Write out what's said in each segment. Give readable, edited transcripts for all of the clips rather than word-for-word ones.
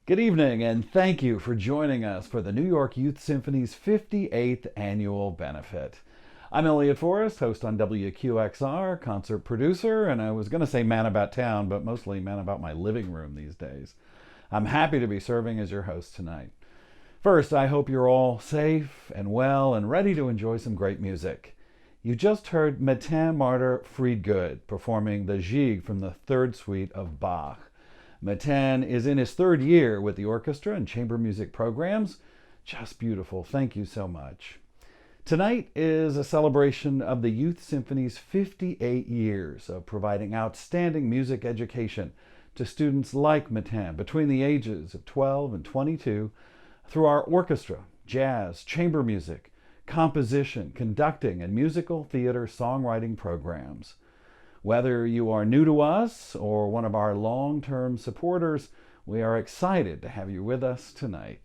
Good evening, and thank you for joining us for the New York Youth Symphony's 58th annual benefit. I'm Elliot Forrest, host on WQXR, concert producer, and I was going to say man about town, but mostly man about my living room these days. I'm happy to be serving as your host tonight. First, I hope you're all safe and well and ready to enjoy some great music. You just heard Matin Martyr Friedgood performing the Gigue from the Third Suite of Bach. Matin is in his third year with the orchestra and chamber music programs. Just beautiful. Thank you so much. Tonight is a celebration of the Youth Symphony's 58 years of providing outstanding music education to students like Matin between the ages of 12 and 22 through our orchestra, jazz, chamber music, composition, conducting, and musical theater songwriting programs. Whether you are new to us or one of our long-term supporters, we are excited to have you with us tonight.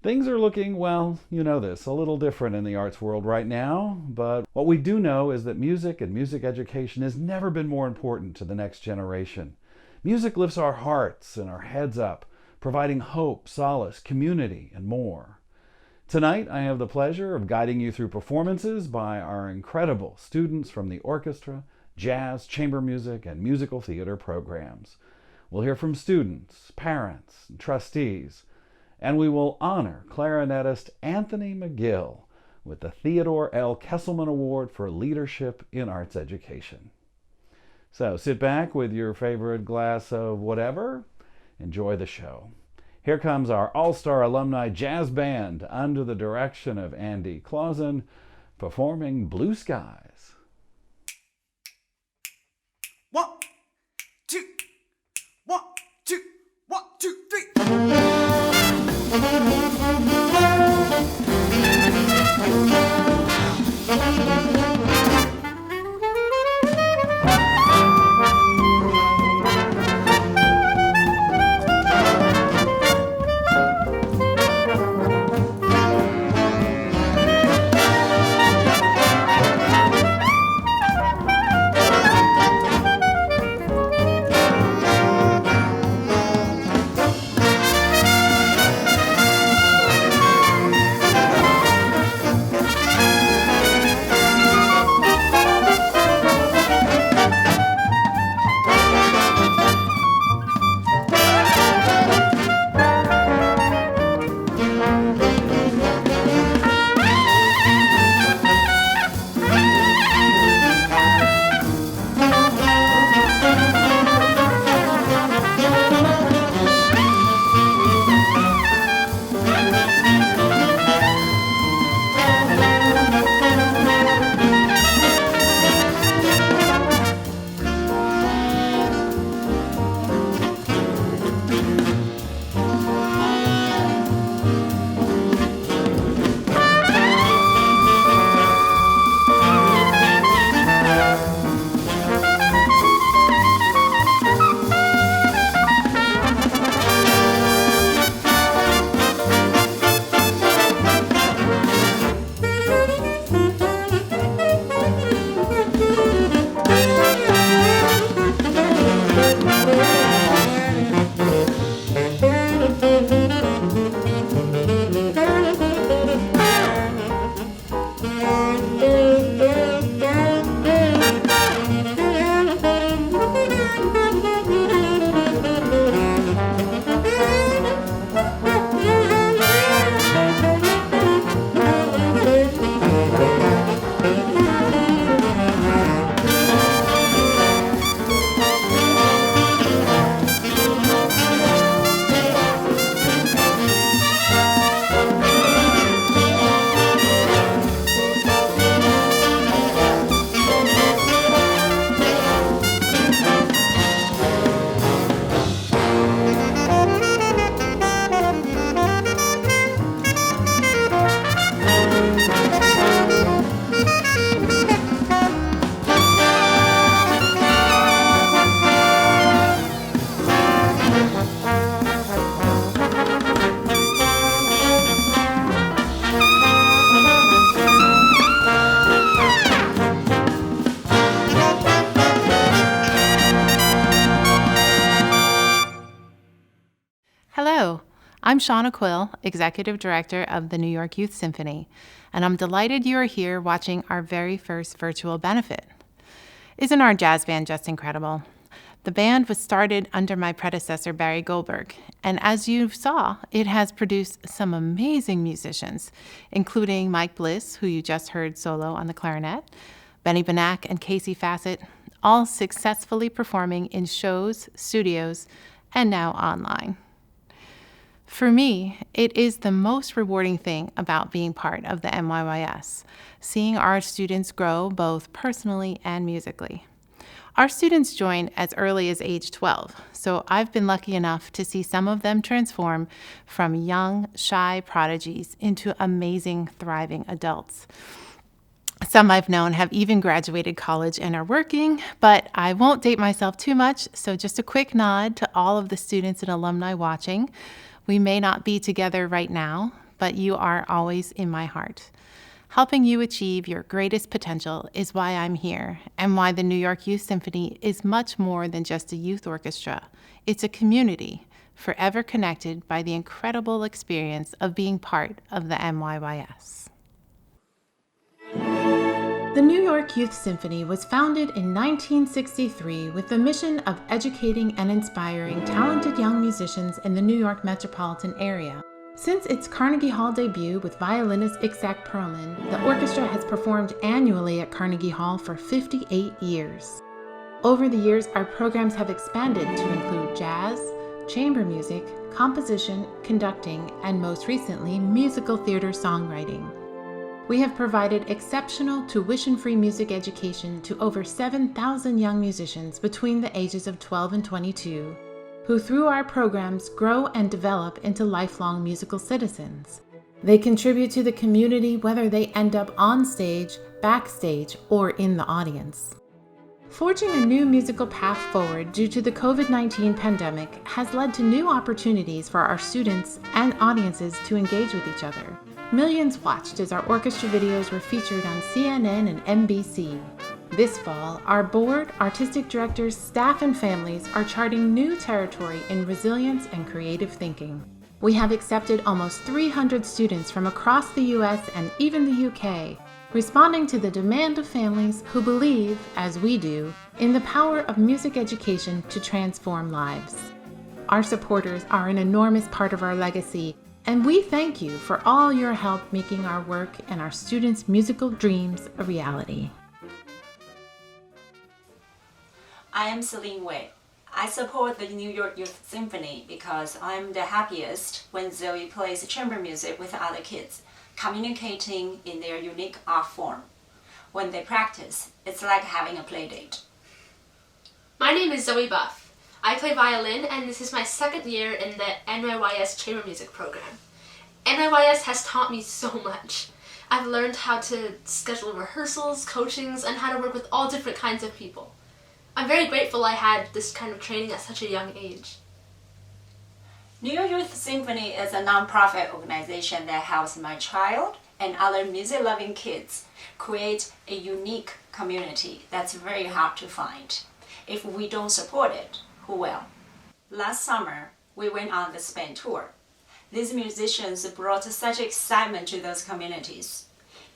Things are looking, well, you know this, a little different in the arts world right now, but what we do know is that music and music education has never been more important to the next generation. Music lifts our hearts and our heads up, providing hope, solace, community, and more. Tonight, I have the pleasure of guiding you through performances by our incredible students from the orchestra, jazz, chamber music, and musical theater programs. We'll hear from students, parents, and trustees, and we will honor clarinetist Anthony McGill with the Theodore L. Kesselman Award for Leadership in Arts Education. So sit back with your favorite glass of whatever. Enjoy the show. Here comes our all-star alumni jazz band under the direction of Andy Clausen performing Blue Skies. 1, 2, 1, 2, 1, 2, 3. I'm Shauna Quill, Executive Director of the New York Youth Symphony, and I'm delighted you are here watching our very first virtual benefit. Isn't our jazz band just incredible? The band was started under my predecessor, Barry Goldberg, and as you saw, it has produced some amazing musicians, including Mike Bliss, who you just heard solo on the clarinet, Benny Benack and Casey Fassett, all successfully performing in shows, studios, and now online. For me, it is the most rewarding thing about being part of the NYYS, seeing our students grow both personally and musically. Our students joined as early as age 12, so I've been lucky enough to see some of them transform from young, shy prodigies into amazing, thriving adults. Some I've known have even graduated college and are working, but I won't date myself too much, so just a quick nod to all of the students and alumni watching. We may not be together right now, but you are always in my heart. Helping you achieve your greatest potential is why I'm here, and why the New York Youth Symphony is much more than just a youth orchestra. It's a community, forever connected by the incredible experience of being part of the NYYS. The New York Youth Symphony was founded in 1963 with the mission of educating and inspiring talented young musicians in the New York metropolitan area. Since its Carnegie Hall debut with violinist Itzhak Perlman, the orchestra has performed annually at Carnegie Hall for 58 years. Over the years, our programs have expanded to include jazz, chamber music, composition, conducting, and most recently, musical theater songwriting. We have provided exceptional tuition-free music education to over 7,000 young musicians between the ages of 12 and 22, who through our programs grow and develop into lifelong musical citizens. They contribute to the community whether they end up on stage, backstage, or in the audience. Forging a new musical path forward due to the COVID-19 pandemic has led to new opportunities for our students and audiences to engage with each other. Millions watched as our orchestra videos were featured on CNN and NBC. This fall, our board, artistic directors, staff, and families are charting new territory in resilience and creative thinking. We have accepted almost 300 students from across the US and even the UK, responding to the demand of families who believe, as we do, in the power of music education to transform lives. Our supporters are an enormous part of our legacy, and we thank you for all your help making our work and our students' musical dreams a reality. I am Celine Wei. I support the New York Youth Symphony because I'm the happiest when Zoe plays chamber music with other kids, communicating in their unique art form. When they practice, it's like having a play date. My name is Zoe Buff. I play violin, and this is my second year in the NYYS Chamber Music program. NYYS has taught me so much. I've learned how to schedule rehearsals, coachings, and how to work with all different kinds of people. I'm very grateful I had this kind of training at such a young age. New York Youth Symphony is a nonprofit organization that helps my child and other music-loving kids create a unique community that's very hard to find. If we don't support it, who will? Last summer, we went on the Spain tour. These musicians brought such excitement to those communities.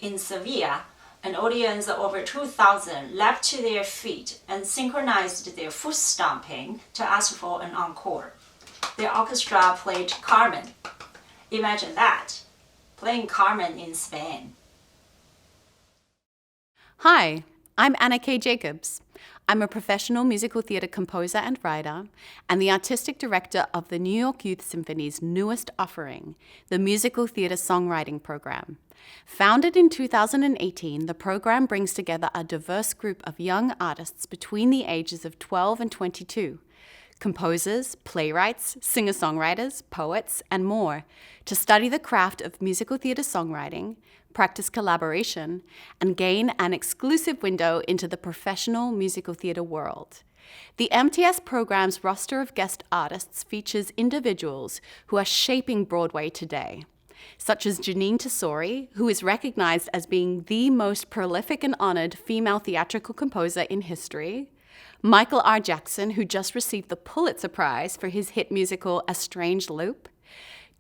In Sevilla, an audience of over 2,000 leapt to their feet and synchronized their foot stomping to ask for an encore. Their orchestra played Carmen. Imagine that, playing Carmen in Spain. Hi, I'm Anna K. Jacobs. I'm a professional musical theatre composer and writer, and the artistic director of the New York Youth Symphony's newest offering, the Musical Theatre Songwriting Program. Founded in 2018, the program brings together a diverse group of young artists between the ages of 12 and 22, composers, playwrights, singer-songwriters, poets, and more, to study the craft of musical theatre songwriting, practice collaboration, and gain an exclusive window into the professional musical theatre world. The MTS program's roster of guest artists features individuals who are shaping Broadway today, such as Janine Tesori, who is recognized as being the most prolific and honored female theatrical composer in history, Michael R. Jackson, who just received the Pulitzer Prize for his hit musical A Strange Loop,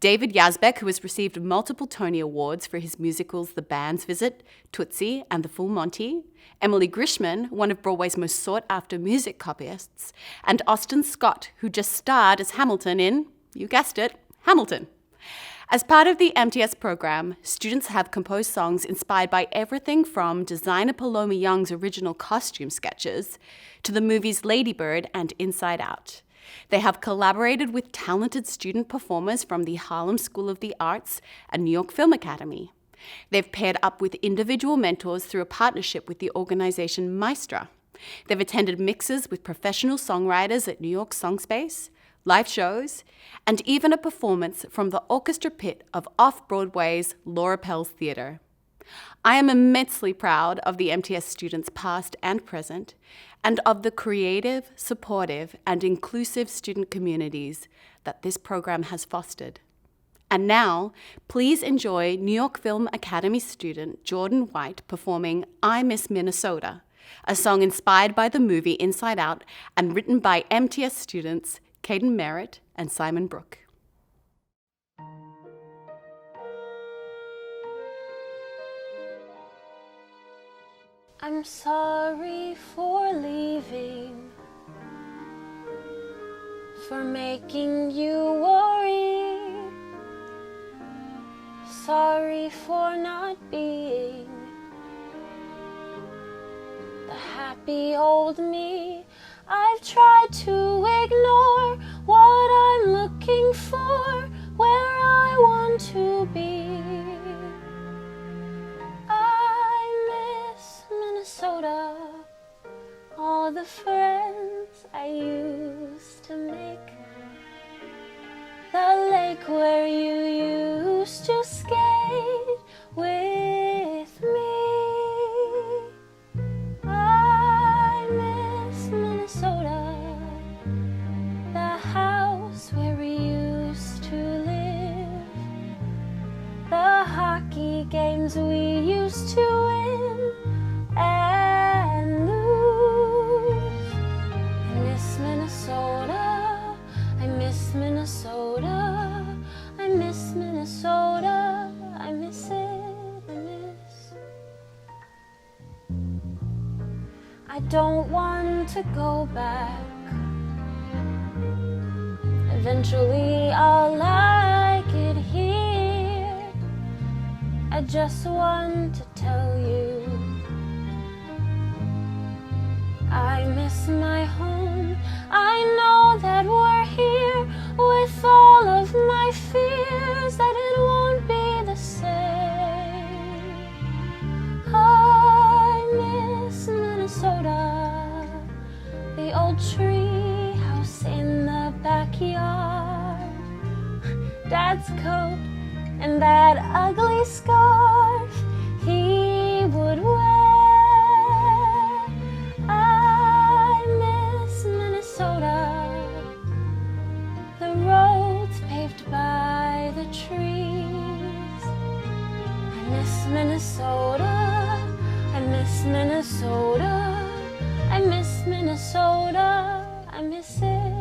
David Yazbek, who has received multiple Tony Awards for his musicals The Band's Visit, Tootsie, and The Full Monty, Emily Grishman, one of Broadway's most sought-after music copyists, and Austin Scott, who just starred as Hamilton in, you guessed it, Hamilton. As part of the MTS program, students have composed songs inspired by everything from designer Paloma Young's original costume sketches to the movies Lady Bird and Inside Out. They have collaborated with talented student performers from the Harlem School of the Arts and New York Film Academy. They've paired up with individual mentors through a partnership with the organization Maestra. They've attended mixes with professional songwriters at New York Song Space, live shows, and even a performance from the orchestra pit of off-Broadway's Laura Pell's Theatre. I am immensely proud of the MTS students past and present, and of the creative, supportive, and inclusive student communities that this program has fostered. And now, please enjoy New York Film Academy student Jordan White performing I Miss Minnesota, a song inspired by the movie Inside Out and written by MTS students Caden Merritt and Simon Brooke. I'm sorry for leaving, for making you worry. Sorry for not being the happy old me. I've tried to ignore what I'm looking for, where I want to be. Minnesota, all the friends I used to make, the lake where you used to skate with me. I miss Minnesota, the house where we used to live, the hockey games we used to win and lose. I miss Minnesota, I miss Minnesota, I miss Minnesota, I miss it, I miss. I don't want to go back. Eventually I'll like it here. I just want to tell you I miss my home. I know that we're here with all of my fears, that it won't be the same. I miss Minnesota, the old tree house in the backyard, Dad's coat and that ugly scarf he would wear. The roads paved by the trees. I miss Minnesota, I miss Minnesota, I miss Minnesota, I miss it,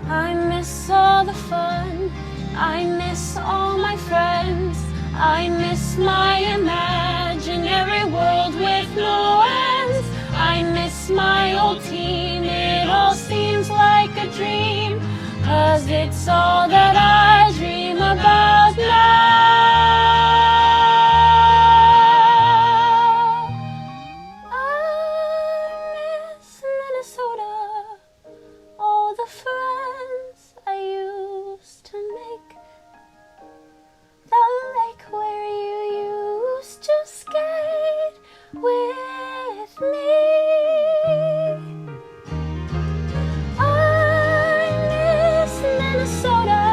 I miss all the fun, I miss all my friends, I miss my imaginary world with no ends. I miss my old team, it all seems like a dream, 'cause it's all that I dream about now. I miss Minnesota, all the friends I used to make, the lake where you used to skate with me. I miss Minnesota,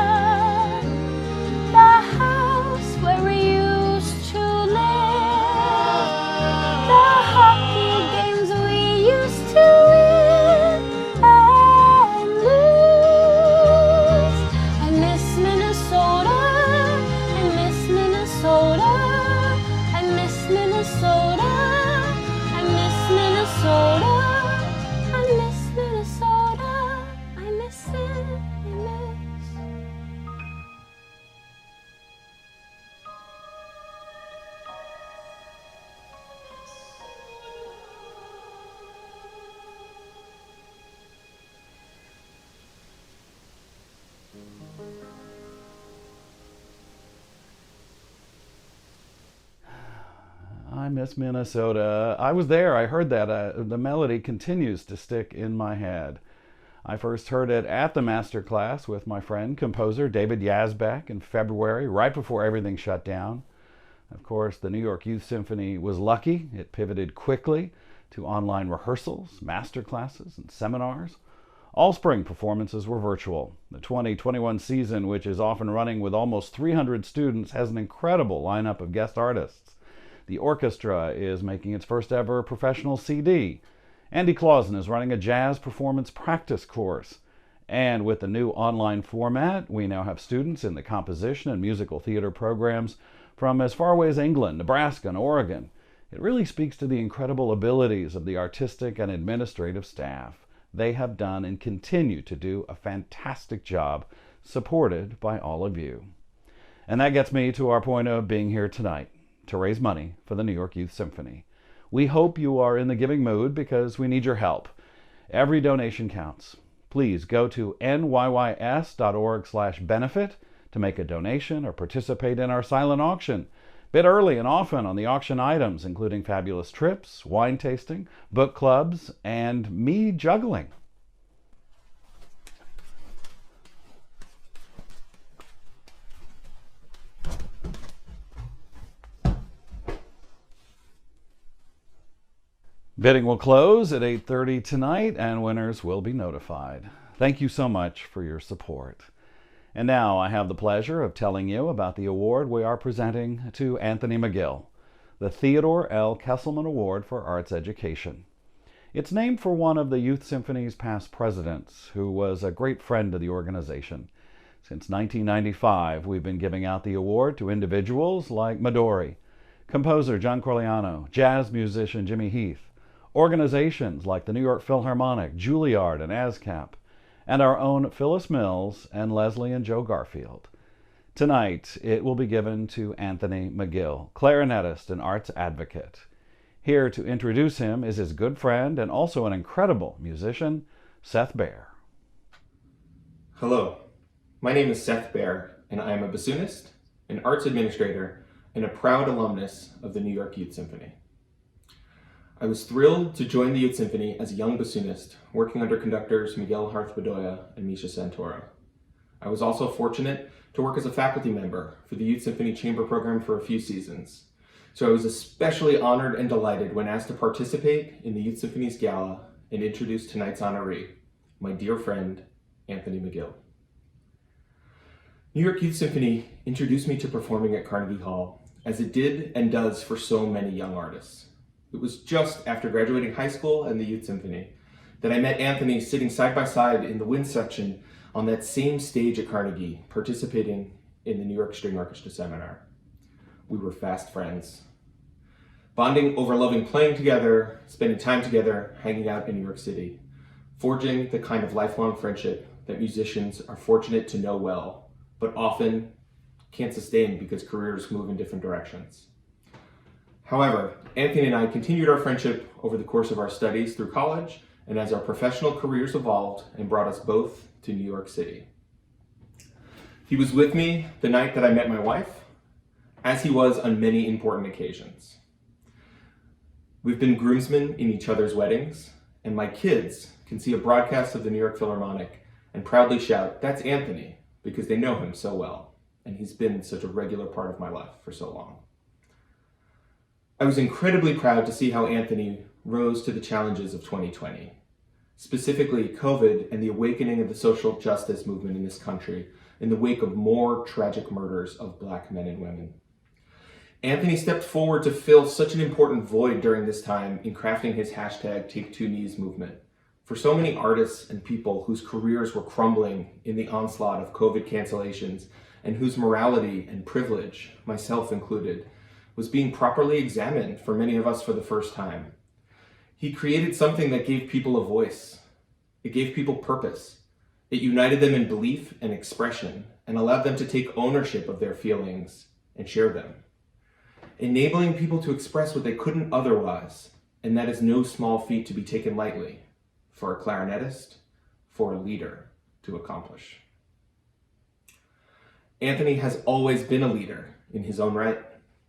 miss Minnesota. I was there. I heard that. The melody continues to stick in my head. I first heard it at the master class with my friend, composer David Yazbek in February, right before everything shut down. Of course, the New York Youth Symphony was lucky. It pivoted quickly to online rehearsals, master classes, and seminars. All spring performances were virtual. The 2021 season, which is off and running with almost 300 students, has an incredible lineup of guest artists. The Orchestra is making its first ever professional CD. Andy Clausen is running a jazz performance practice course. And with the new online format, we now have students in the composition and musical theater programs from as far away as England, Nebraska, and Oregon. It really speaks to the incredible abilities of the artistic and administrative staff. They have done and continue to do a fantastic job, supported by all of you. And that gets me to our point of being here tonight, to raise money for the New York Youth Symphony. We hope you are in the giving mood because we need your help. Every donation counts. Please go to nyys.org/benefit to make a donation or participate in our silent auction. Bid early and often on the auction items, including fabulous trips, wine tasting, book clubs, and me juggling. Bidding will close at 8:30 tonight, and winners will be notified. Thank you so much for your support. And now I have the pleasure of telling you about the award we are presenting to Anthony McGill, the Theodore L. Kesselman Award for Arts Education. It's named for one of the Youth Symphony's past presidents, who was a great friend of the organization. Since 1995, we've been giving out the award to individuals like Midori, composer John Corigliano, jazz musician Jimmy Heath, organizations like the New York Philharmonic, Juilliard, and ASCAP, and our own Phyllis Mills and Leslie and Joe Garfield. Tonight, it will be given to Anthony McGill, clarinetist and arts advocate. Here to introduce him is his good friend and also an incredible musician, Seth Baer. Hello, my name is Seth Baer, and I am a bassoonist, an arts administrator, and a proud alumnus of the New York Youth Symphony. I was thrilled to join the Youth Symphony as a young bassoonist, working under conductors Miguel Harth-Bedoya and Misha Santoro. I was also fortunate to work as a faculty member for the Youth Symphony Chamber program for a few seasons. So I was especially honored and delighted when asked to participate in the Youth Symphony's gala and introduce tonight's honoree, my dear friend, Anthony McGill. New York Youth Symphony introduced me to performing at Carnegie Hall, as it did and does for so many young artists. It was just after graduating high school and the Youth Symphony that I met Anthony sitting side by side in the wind section on that same stage at Carnegie, participating in the New York String Orchestra seminar. We were fast friends, bonding over loving playing together, spending time together, hanging out in New York City, forging the kind of lifelong friendship that musicians are fortunate to know well, but often can't sustain because careers move in different directions. However, Anthony and I continued our friendship over the course of our studies through college and as our professional careers evolved and brought us both to New York City. He was with me the night that I met my wife, as he was on many important occasions. We've been groomsmen in each other's weddings, and my kids can see a broadcast of the New York Philharmonic and proudly shout, "That's Anthony," because they know him so well, and he's been such a regular part of my life for so long. I was incredibly proud to see how Anthony rose to the challenges of 2020, specifically COVID and the awakening of the social justice movement in this country in the wake of more tragic murders of Black men and women. Anthony stepped forward to fill such an important void during this time in crafting his hashtag #TakeTwoKnees movement. For so many artists and people whose careers were crumbling in the onslaught of COVID cancellations and whose morality and privilege, myself included, was being properly examined for many of us for the first time. He created something that gave people a voice. It gave people purpose. It united them in belief and expression and allowed them to take ownership of their feelings and share them, enabling people to express what they couldn't otherwise, and that is no small feat to be taken lightly for a clarinetist, for a leader to accomplish. Anthony has always been a leader in his own right,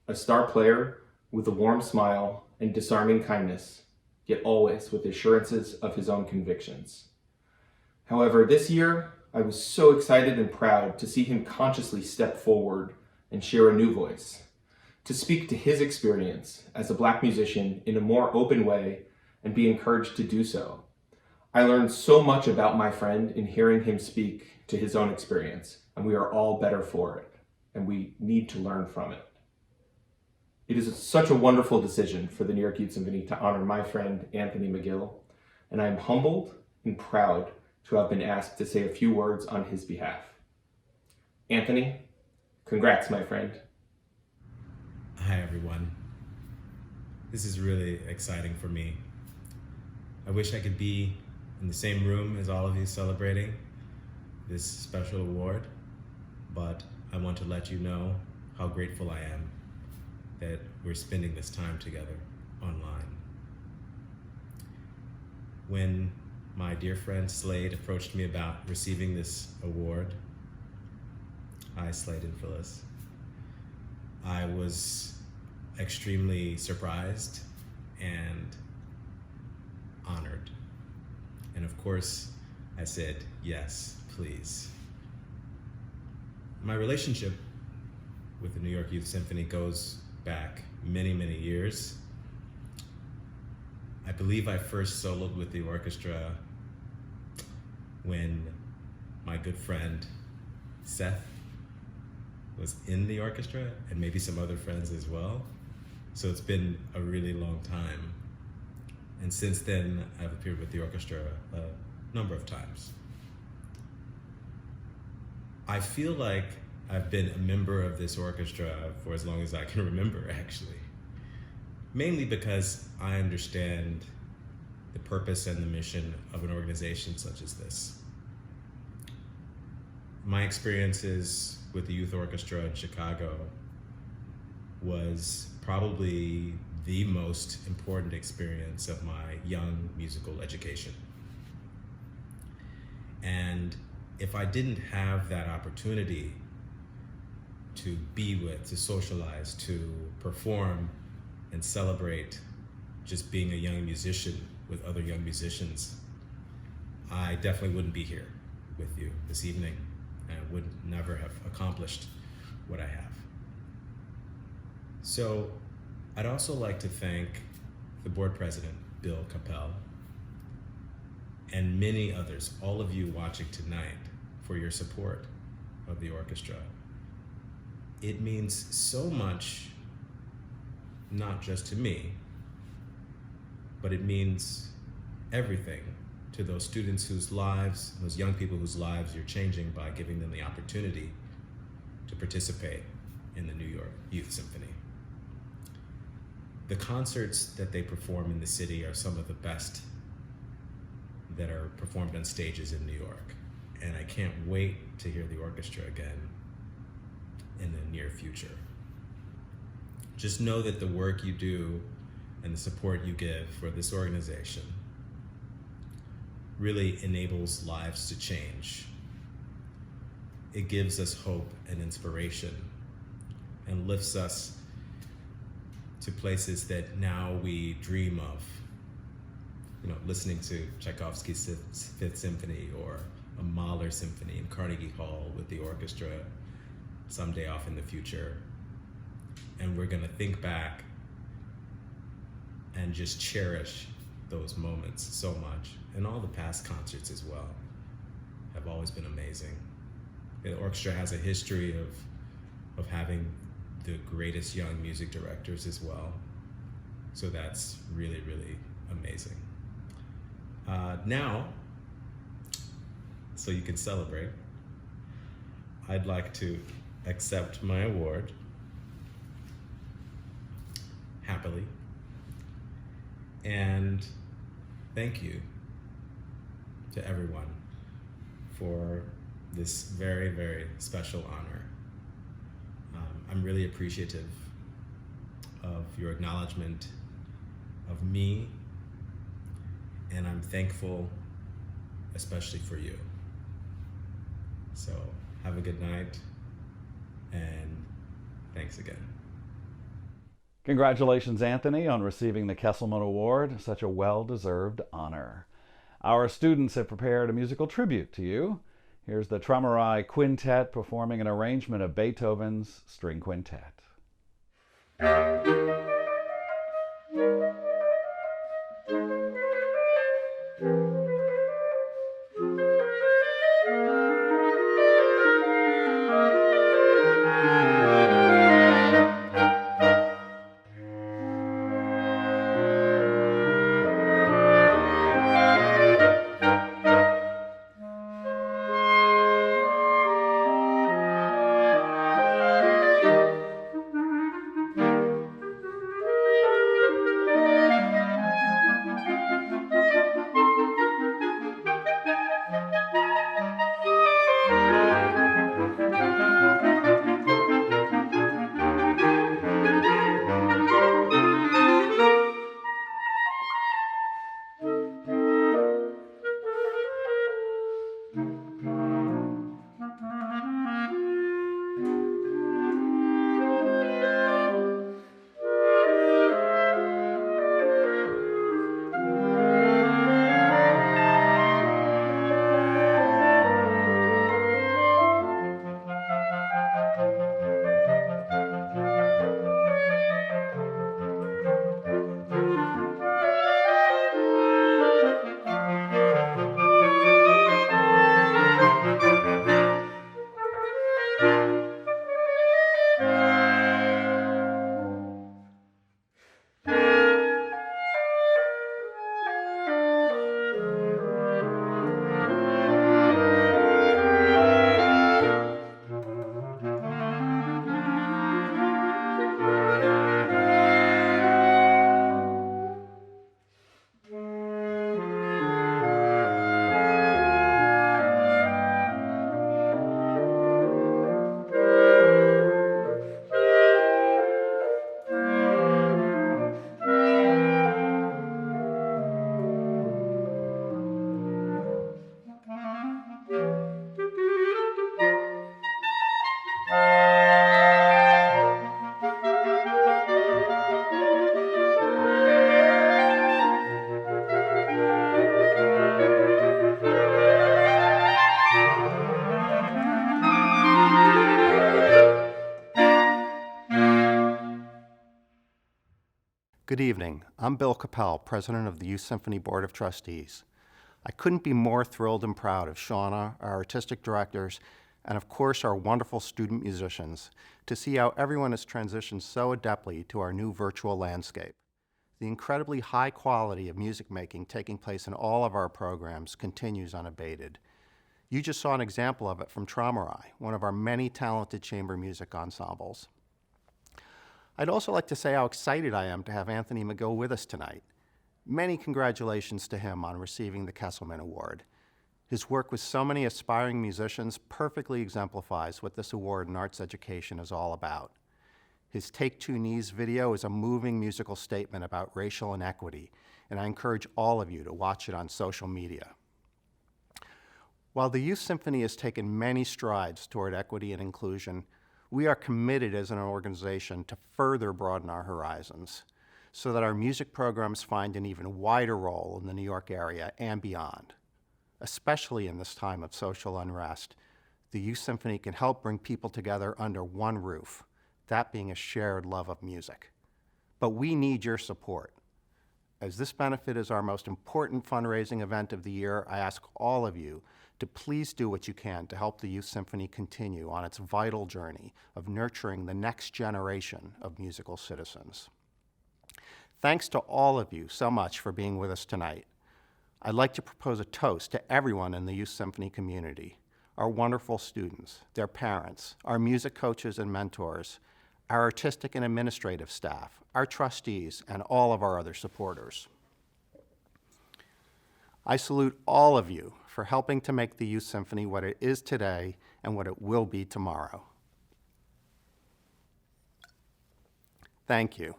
a star player with a warm smile and disarming kindness, yet always with assurances of his own convictions. However, this year, I was so excited and proud to see him consciously step forward and share a new voice, to speak to his experience as a Black musician in a more open way and be encouraged to do so. I learned so much about my friend in hearing him speak to his own experience, and we are all better for it, and we need to learn from it. It is such a wonderful decision for the New York Youth Symphony to honor my friend Anthony McGill, and I am humbled and proud to have been asked to say a few words on his behalf. Anthony, congrats, my friend. Hi, everyone. This is really exciting for me. I wish I could be in the same room as all of you celebrating this special award, but I want to let you know how grateful I am that we're spending this time together online. When my dear friend Slade approached me about receiving this award, hi Slade and Phyllis, I was extremely surprised and honored. And of course, I said, yes, please. My relationship with the New York Youth Symphony goes back many, many years. I believe I first soloed with the orchestra when my good friend Seth was in the orchestra, and maybe some other friends as well. So it's been a really long time. And since then, I've appeared with the orchestra a number of times. I feel like I've been a member of this orchestra for as long as I can remember, actually. Mainly because I understand the purpose and the mission of an organization such as this. My experiences with the youth orchestra in Chicago was probably the most important experience of my young musical education. And if I didn't have that opportunity to be with, to socialize, to perform and celebrate just being a young musician with other young musicians, I definitely wouldn't be here with you this evening and would never have accomplished what I have. So I'd also like to thank the board president, Bill Capel, and many others, all of you watching tonight, for your support of the orchestra. It means so much, not just to me, but it means everything to those students whose lives, those young people whose lives you're changing by giving them the opportunity to participate in the New York Youth Symphony. The concerts that they perform in the city are some of the best that are performed on stages in New York. And I can't wait to hear the orchestra again in the near future. Just know that the work you do and the support you give for this organization really enables lives to change. It gives us hope and inspiration and lifts us to places that now we dream of. You know, listening to Tchaikovsky's Fifth Symphony or a Mahler Symphony in Carnegie Hall with the orchestra someday off in the future. And we're gonna think back and just cherish those moments so much. And all the past concerts as well have always been amazing. The orchestra has a history of having the greatest young music directors as well. So that's really, really amazing. Now, so you can celebrate, I'd like to accept my award happily and thank you to everyone for this very, very special honor. I'm really appreciative of your acknowledgement of me, and I'm thankful especially for you. So have a good night, and thanks again. Congratulations, Anthony, on receiving the Kesselman Award, such a well-deserved honor. Our students have prepared a musical tribute to you. Here's the Honoree Quintet performing an arrangement of Beethoven's String Quintet. Good evening. I'm Bill Capel, President of the Youth Symphony Board of Trustees. I couldn't be more thrilled and proud of Shauna, our artistic directors, and of course our wonderful student musicians, to see how everyone has transitioned so adeptly to our new virtual landscape. The incredibly high quality of music making taking place in all of our programs continues unabated. You just saw an example of it from Honoree, one of our many talented chamber music ensembles. I'd also like to say how excited I am to have Anthony McGill with us tonight. Many congratulations to him on receiving the Kesselman Award. His work with so many aspiring musicians perfectly exemplifies what this award in arts education is all about. His Take Two Knees video is a moving musical statement about racial inequity, and I encourage all of you to watch it on social media. While the Youth Symphony has taken many strides toward equity and inclusion, we are committed as an organization to further broaden our horizons so that our music programs find an even wider role in the New York area and beyond. Especially in this time of social unrest, the Youth Symphony can help bring people together under one roof, that being a shared love of music. But we need your support. As this benefit is our most important fundraising event of the year, I ask all of you to please do what you can to help the Youth Symphony continue on its vital journey of nurturing the next generation of musical citizens. Thanks to all of you so much for being with us tonight. I'd like to propose a toast to everyone in the Youth Symphony community, our wonderful students, their parents, our music coaches and mentors, our artistic and administrative staff, our trustees, and all of our other supporters. I salute all of you for helping to make the Youth Symphony what it is today and what it will be tomorrow. Thank you.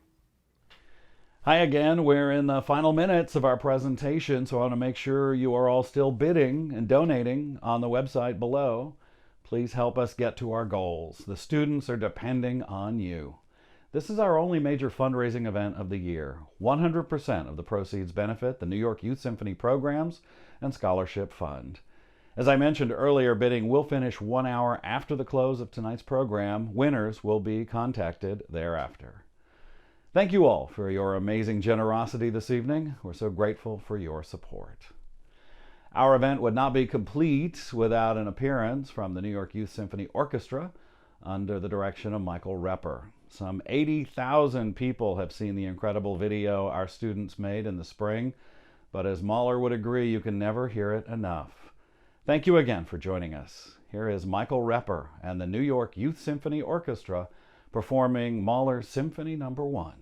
Hi again. We're in the final minutes of our presentation, so I want to make sure you are all still bidding and donating on the website below. Please help us get to our goals. The students are depending on you. This is our only major fundraising event of the year. 100% of the proceeds benefit the New York Youth Symphony Programs and Scholarship Fund. As I mentioned earlier, bidding will finish 1 hour after the close of tonight's program. Winners will be contacted thereafter. Thank you all for your amazing generosity this evening. We're so grateful for your support. Our event would not be complete without an appearance from the New York Youth Symphony Orchestra under the direction of Michael Repper. Some 80,000 people have seen the incredible video our students made in the spring, but as Mahler would agree, you can never hear it enough. Thank you again for joining us. Here is Michael Repper and the New York Youth Symphony Orchestra performing Mahler's Symphony No. 1.